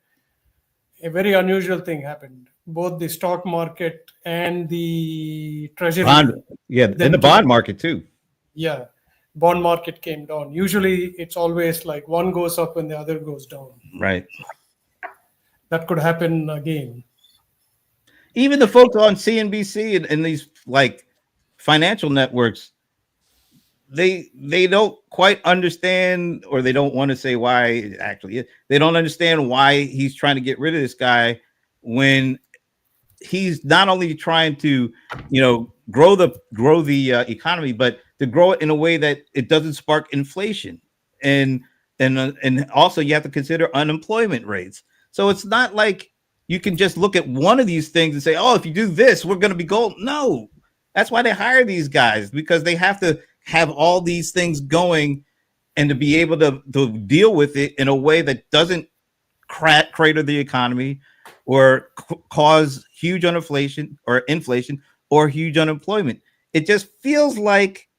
a very unusual thing happened. Both the stock market and the treasury. And the bond market too. Yeah, bond market came down. Usually it's always like one goes up and the other goes down. Right. That could happen again. Even the folks on CNBC and these like financial networks, they don't quite understand, or they don't want to say why. Actually, they don't understand why he's trying to get rid of this guy when he's not only trying to, grow the economy, but to grow it in a way that it doesn't spark inflation, and also you have to consider unemployment rates. So it's not like you can just look at one of these things and say, oh, if you do this, we're going to be gold. No, that's why they hire these guys, because they have to have all these things going and to be able to deal with it in a way that doesn't crater the economy or cause huge inflation or huge unemployment. It just feels like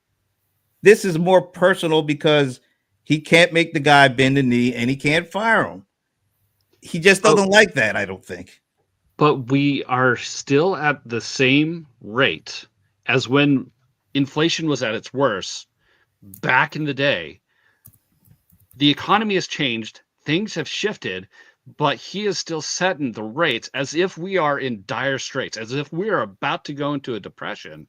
this is more personal because he can't make the guy bend the knee and he can't fire him. He just doesn't like that, I don't think. But we are still at the same rate as when inflation was at its worst back in the day. The economy has changed, things have shifted, but he is still setting the rates as if we are in dire straits, as if we are about to go into a depression.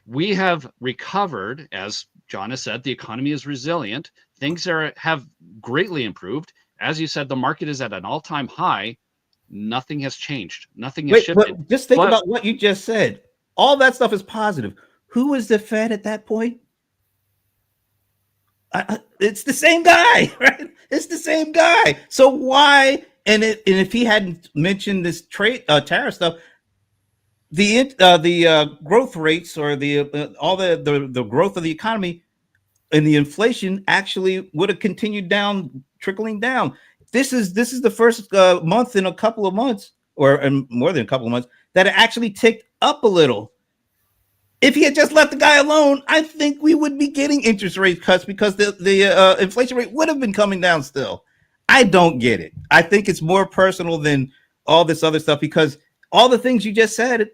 We have recovered, as John has said, the economy is resilient. Things have greatly improved. As you said, the market is at an all-time high. Nothing has changed. Nothing has shifted. But just think about what you just said. All that stuff is positive. Who was the Fed at that point? It's the same guy, right? It's the same guy. So why? And if he hadn't mentioned this tariff stuff, the growth rates or the growth of the economy and the inflation actually would have continued down, trickling down. This is the first month in a couple of months, or more than a couple of months, that it actually ticked up a little. If he had just left the guy alone, I think we would be getting interest rate cuts because the inflation rate would have been coming down still. I don't get it. I think it's more personal than all this other stuff, because all the things you just said,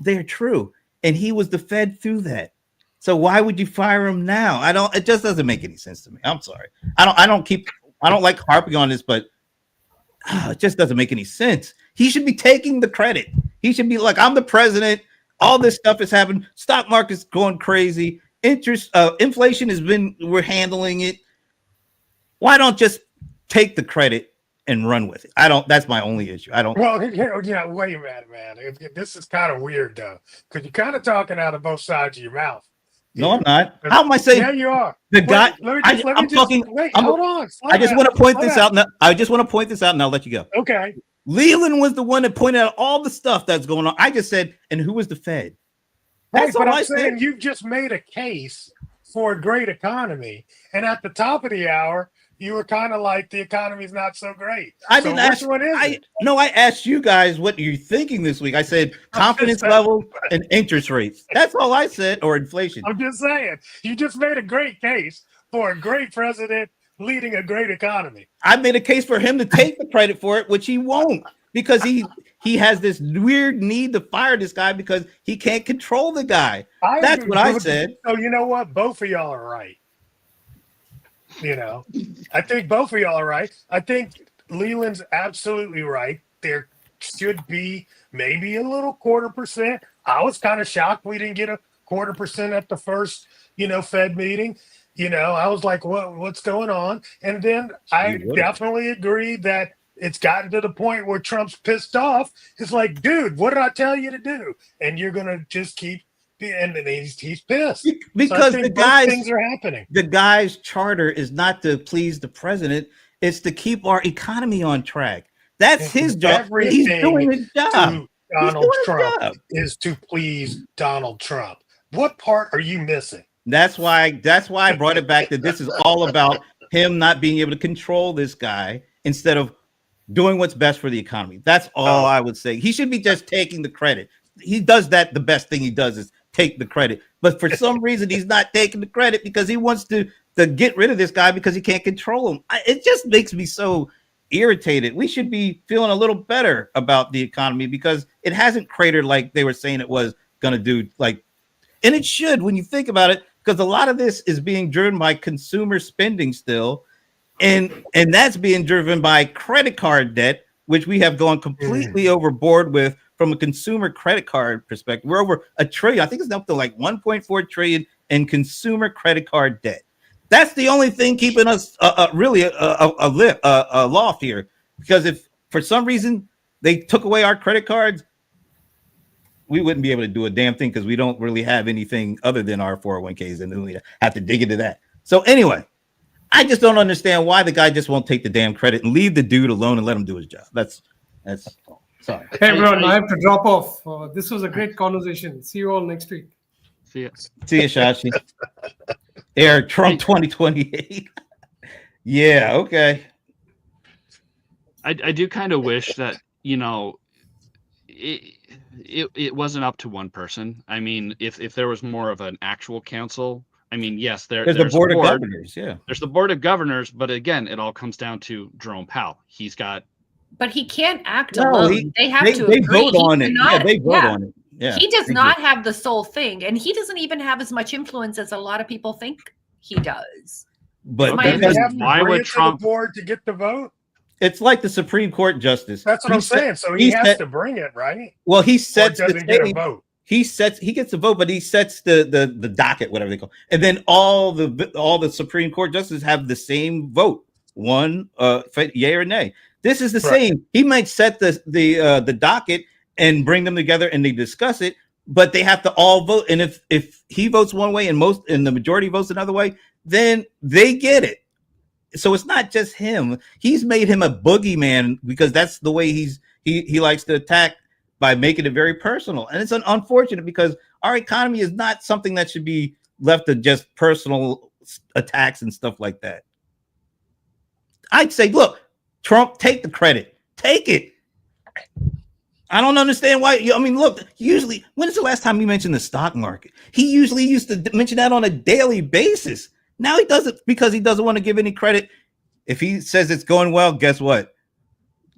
they're true. And he was the Fed through that. So why would you fire him now? It just doesn't make any sense to me. I'm sorry. I don't like harping on this, but it just doesn't make any sense. He should be taking the credit. He should be like, I'm the president. All this stuff has happened. Stock market's going crazy. Inflation we're handling it. Why don't just take the credit and run with it? That's my only issue. Well, wait a minute, man. This is kind of weird though, because you're kind of talking out of both sides of your mouth. No, I'm not. How am I saying? Yeah, you are. The guy. Hold on. I just want to point this out. I just want to point this out, and I'll let you go. Okay. Leland was the one that pointed out all the stuff that's going on. I just said, and who was the Fed? That's right, but I'm saying you've just made a case for a great economy, and at the top of the hour, you were kind of like the economy's not so great. I didn't ask. I asked you guys what you're thinking this week. I said confidence level and interest rates. That's all I said, or inflation. I'm just saying, you just made a great case for a great president leading a great economy. I made a case for him to take the credit for it, which he won't, because he has this weird need to fire this guy because he can't control the guy. That's what I said. So you know what? Both of y'all are right. I think both of y'all are right. I think Leland's absolutely right. There should be maybe a little 1/4%. I was kind of shocked we didn't get a 1/4% at the first, Fed meeting. I was like, what's going on? And then I definitely agree that it's gotten to the point where Trump's pissed off. It's like, dude, what did I tell you to do? And you're gonna just keep, and he's pissed because so both things are happening. The guy's charter is not to please the president; it's to keep our economy on track. That's his job. He's doing his job. Donald Trump is to please Donald Trump. What part are you missing? That's why I brought it back that this is all about him not being able to control this guy instead of doing what's best for the economy. That's all I would say. He should be just taking the credit. He does that. The best thing he does is take the credit. But for some reason, he's not taking the credit because he wants to get rid of this guy because he can't control him. It just makes me so irritated. We should be feeling a little better about the economy because it hasn't cratered like they were saying it was going to do. And it should when you think about it, because a lot of this is being driven by consumer spending still, and that's being driven by credit card debt, which we have gone completely overboard with from a consumer credit card perspective. We're over $1 trillion. I think it's up to like 1.4 trillion in consumer credit card debt. That's the only thing keeping us really aloft here. Because if for some reason they took away our credit cards, we wouldn't be able to do a damn thing because we don't really have anything other than our 401ks, and then we have to dig into that. So anyway, I just don't understand why the guy just won't take the damn credit and leave the dude alone and let him do his job. That's all. Sorry. Hey, everyone, I have to drop off. This was a great conversation. See you all next week. See ya. See you, Shashi. Air Trump 2028. Yeah, okay. I do kind of wish that, it wasn't up to one person. I mean, if there was more of an actual council, I mean, yes, there's the board of governors. Yeah, there's the board of governors, but again, it all comes down to Jerome Powell. But he can't act alone. They have to they agree. Vote on it. Yeah, they vote on it. Yeah, he does not have the sole thing, and he doesn't even have as much influence as a lot of people think he does. But why would Trump to the board to get the vote? It's like the Supreme Court justice. That's what I'm saying. So he has to bring it, right? Well, he sets the get a vote. He gets the vote, but he sets the docket, whatever they call it. And then all the Supreme Court justices have the same vote, one yay or nay. This is the same. He might set the docket and bring them together and they discuss it, but they have to all vote. And if he votes one way and the majority votes another way, then they get it. So it's not just him. He's made him a boogeyman because that's the way he likes to attack, by making it very personal. And it's unfortunate because our economy is not something that should be left to just personal attacks and stuff like that. I'd say, look, Trump, take the credit. Take it. I don't understand why. I mean, look, usually, when is the last time he mentioned the stock market? He usually used to mention that on a daily basis. Now he does it because he doesn't want to give any credit. If he says it's going well, guess what?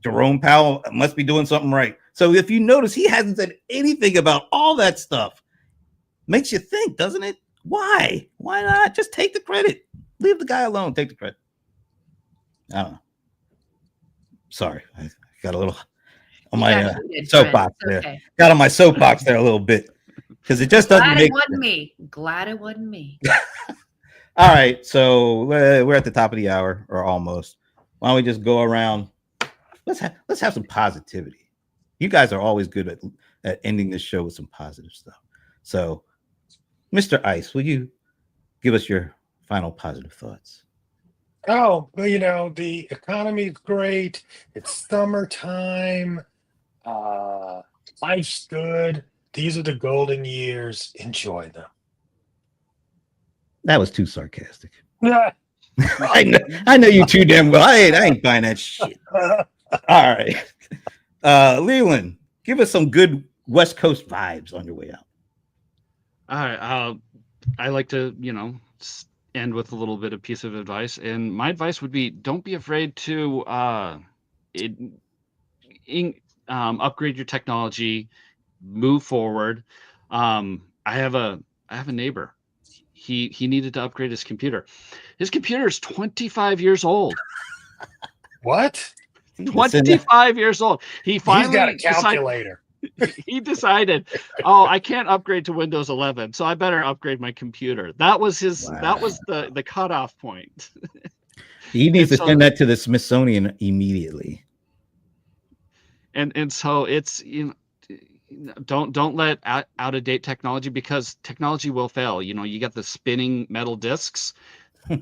Jerome Powell must be doing something right. So if you notice, he hasn't said anything about all that stuff. Makes you think, doesn't it? Why? Why not? Just take the credit. Leave the guy alone. Take the credit. I don't know. Sorry. I got a little on my soapbox there. Okay. Got on my soapbox there a little bit. Because it just doesn't make sense. Glad it wasn't me. All right. So we're at the top of the hour, or almost. Why don't we just go around? Let's have some positivity. You guys are always good at ending this show with some positive stuff. So, Mr. Ice, will you give us your final positive thoughts? Oh, well, the economy's great. It's summertime. Life's good. These are the golden years. Enjoy them. That was too sarcastic. Yeah. I know you too damn well. I ain't buying that shit. All right. Leland, give us some good West Coast vibes on your way out. All right. I like to, end with a little bit of piece of advice. And my advice would be, don't be afraid to upgrade your technology, move forward. I have a neighbor. he needed to upgrade his computer. His computer is 25 years old. What? 25 years old. He finally He's got a calculator. he decided, oh, I can't upgrade to Windows 11, so I better upgrade my computer. That was his. Wow. That was the cutoff point. He needs And to so- send that to the Smithsonian immediately. And so it's, don't let out of date technology, because technology will fail. You got the spinning metal discs.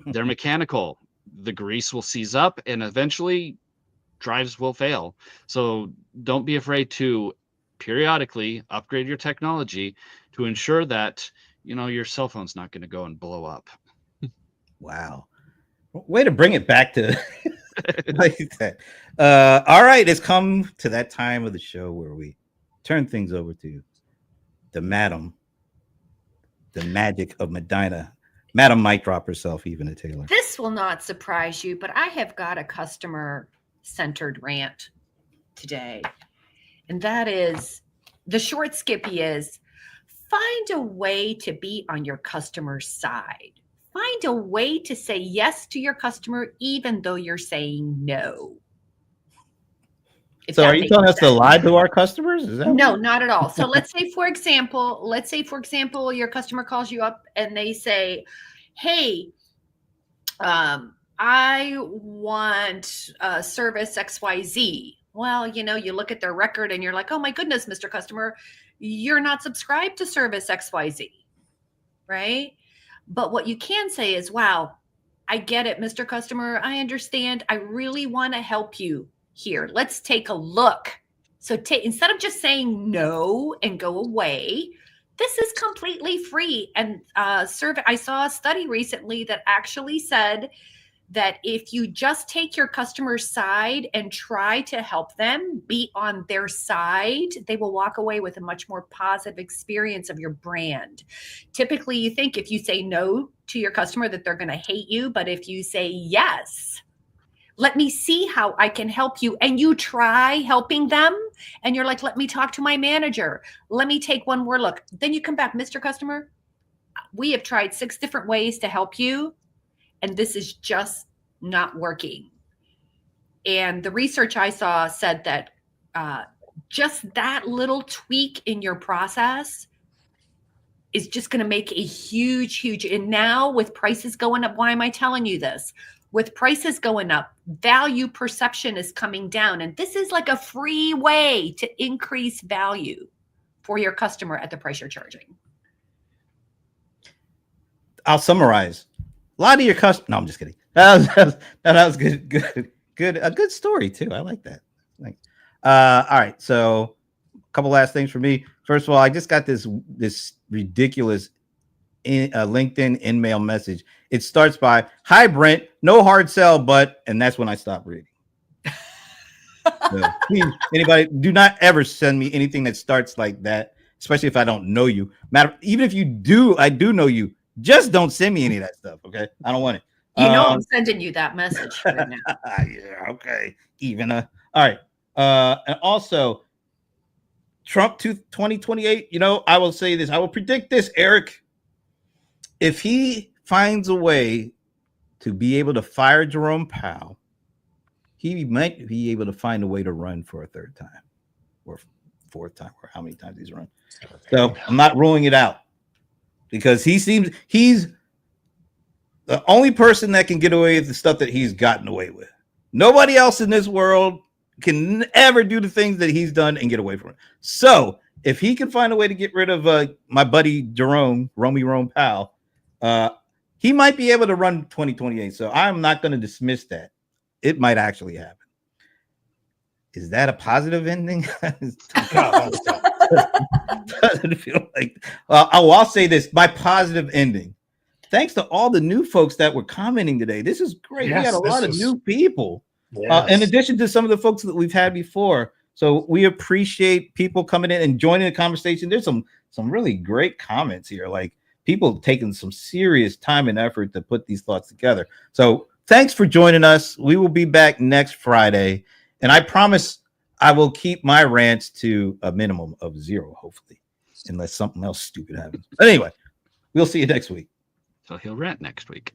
They're mechanical. The grease will seize up, and eventually drives will fail. So don't be afraid to periodically upgrade your technology to ensure that your cell phone's not going to go and blow up. Wow. Way to bring it back to like that. All right, it's come to that time of the show where we turn things over to the madam, the magic of Medina. Madam might drop herself even a Taylor. This will not surprise you, but I have got a customer-centered rant today. And that is, the short skippy is, find a way to be on your customer's side. Find a way to say yes to your customer, even though you're saying no. If So that are you makes telling us to sense. lie to our customers? Is that No, not at all. So let's say, for example, your customer calls you up and they say, hey, I want service XYZ. Well, you look at their record and you're like, oh my goodness, Mr. Customer, you're not subscribed to service XYZ, right? But what you can say is, wow, I get it, Mr. Customer. I understand. I really want to help you here. Let's take a look. So instead of just saying no and go away, this is completely free. And I saw a study recently that actually said that if you just take your customer's side and try to help them be on their side, they will walk away with a much more positive experience of your brand. Typically, you think if you say no to your customer that they're going to hate you, but if you say yes, let me see how I can help you, and you try helping them, and you're like, let me talk to my manager. Let me take one more look. Then you come back, Mr. Customer, we have tried 6 different ways to help you, and this is just not working. And the research I saw said that just that little tweak in your process is just going to make a huge, and now with prices going up, why am I telling you this? With prices going up, value perception is coming down. And this is like a free way to increase value for your customer at the price you're charging. I'll summarize. A lot of your customers. No, I'm just kidding. That was good. A good story too. I like that. All right. So a couple last things for me. First of all, I just got this ridiculous LinkedIn in-mail message. It starts by, "Hi Brent, no hard sell, but," and that's when I stopped reading. So, please, anybody, do not ever send me anything that starts like that, especially if I don't know you. Even if I do know you. Just don't send me any of that stuff, okay? I don't want it. I'm sending you that message right now. Yeah, okay. All right. And also, Trump 2028, I will say this. I will predict this, Eric. If he finds a way to be able to fire Jerome Powell, he might be able to find a way to run for a 3rd time or 4th time, or how many times he's run. So I'm not ruling it out. Because he's the only person that can get away with the stuff that he's gotten away with. Nobody else in this world can ever do the things that he's done and get away from it. So if he can find a way to get rid of my buddy Jerome Powell, he might be able to run 2028. So I'm not going to dismiss that. It might actually happen. Is that a positive ending? Doesn't feel like. I'll say this: my positive ending. Thanks to all the new folks that were commenting today. This is great. Yes, we had a lot of new people, Yes. in addition to some of the folks that we've had before. So we appreciate people coming in and joining the conversation. There's some really great comments here, like people taking some serious time and effort to put these thoughts together. So thanks for joining us. We will be back next Friday, and I promise I will keep my rants to a minimum of 0, hopefully, unless something else stupid happens. But anyway, we'll see you next week. So he'll rent next week.